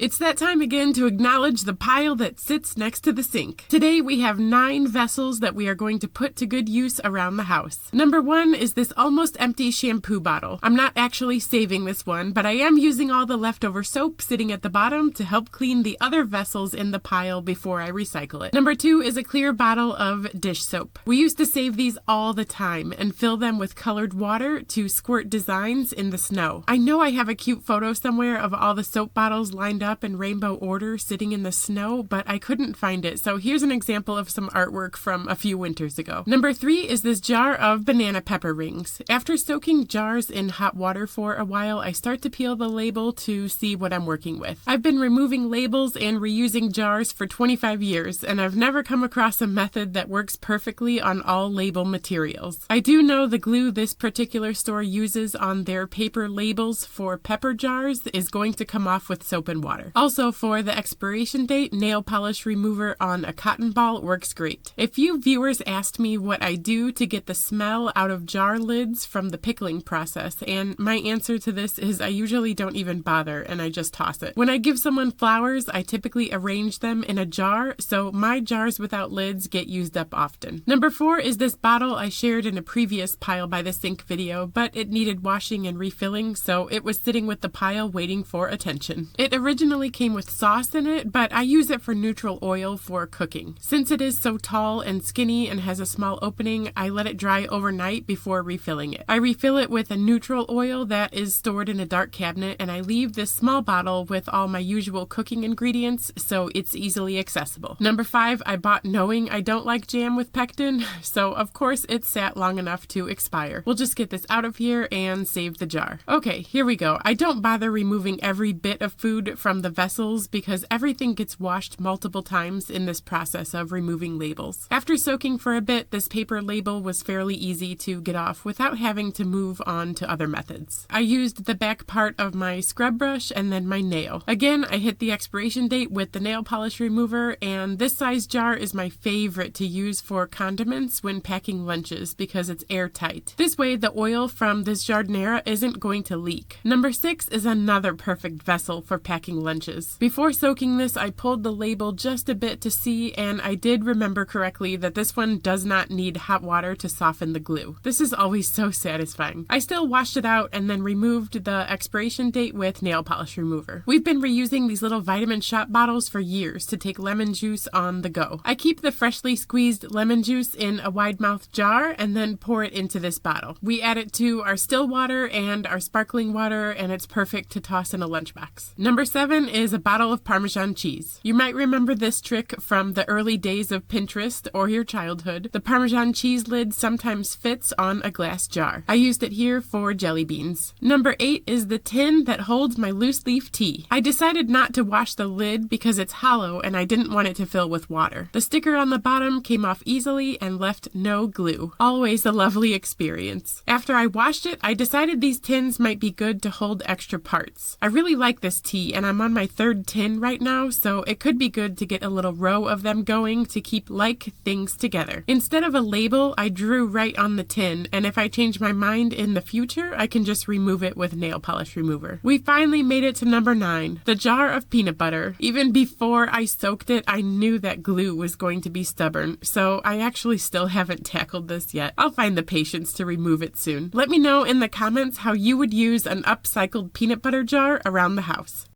It's that time again to acknowledge the pile that sits next to the sink. Today we have 9 vessels that we are going to put to good use around the house. Number 1 is this almost empty shampoo bottle. I'm not actually saving this one, but I am using all the leftover soap sitting at the bottom to help clean the other vessels in the pile before I recycle it. Number 2 is a clear bottle of dish soap. We used to save these all the time and fill them with colored water to squirt designs in the snow. I know I have a cute photo somewhere of all the soap bottles lined up in rainbow order sitting in the snow, but I couldn't find it, so here's an example of some artwork from a few winters ago. Number 3 is this jar of banana pepper rings. After soaking jars in hot water for a while, I start to peel the label to see what I'm working with. I've been removing labels and reusing jars for 25 years, and I've never come across a method that works perfectly on all label materials. I do know the glue this particular store uses on their paper labels for pepper jars is going to come off with soap and water. Also, for the expiration date, nail polish remover on a cotton ball works great. A few viewers asked me what I do to get the smell out of jar lids from the pickling process, and my answer to this is I usually don't even bother and I just toss it. When I give someone flowers, I typically arrange them in a jar, so my jars without lids get used up often. Number 4 is this bottle I shared in a previous pile by the sink video, but it needed washing and refilling, so it was sitting with the pile waiting for attention. It originally came with sauce in it, but I use it for neutral oil for cooking. Since it is so tall and skinny and has a small opening, I let it dry overnight before refilling it. I refill it with a neutral oil that is stored in a dark cabinet, and I leave this small bottle with all my usual cooking ingredients so it's easily accessible. Number 5, I bought knowing I don't like jam with pectin, so of course it sat long enough to expire. We'll just get this out of here and save the jar. Okay, here we go. I don't bother removing every bit of food from the vessels because everything gets washed multiple times in this process of removing labels. After soaking for a bit, this paper label was fairly easy to get off without having to move on to other methods. I used the back part of my scrub brush and then my nail. Again, I hit the expiration date with the nail polish remover, and this size jar is my favorite to use for condiments when packing lunches because it's airtight. This way, the oil from this giardiniera isn't going to leak. Number 6 is another perfect vessel for packing lunches. Before soaking this, I pulled the label just a bit to see, and I did remember correctly that this one does not need hot water to soften the glue. This is always so satisfying. I still washed it out and then removed the expiration date with nail polish remover. We've been reusing these little Vitamin Shot bottles for years to take lemon juice on the go. I keep the freshly squeezed lemon juice in a wide-mouthed jar and then pour it into this bottle. We add it to our still water and our sparkling water, and it's perfect to toss in a lunchbox. Number 7 is a bottle of Parmesan cheese. You might remember this trick from the early days of Pinterest or your childhood. The Parmesan cheese lid sometimes fits on a glass jar. I used it here for jelly beans. Number 8 is the tin that holds my loose leaf tea. I decided not to wash the lid because it's hollow and I didn't want it to fill with water. The sticker on the bottom came off easily and left no glue. Always a lovely experience. After I washed it, I decided these tins might be good to hold extra parts. I really like this tea and I'm on my 3rd tin right now, so it could be good to get a little row of them going to keep like things together. Instead of a label, I drew right on the tin, and if I change my mind in the future, I can just remove it with nail polish remover. We finally made it to number 9, the jar of peanut butter. Even before I soaked it, I knew that glue was going to be stubborn, so I actually still haven't tackled this yet. I'll find the patience to remove it soon. Let me know in the comments how you would use an upcycled peanut butter jar around the house.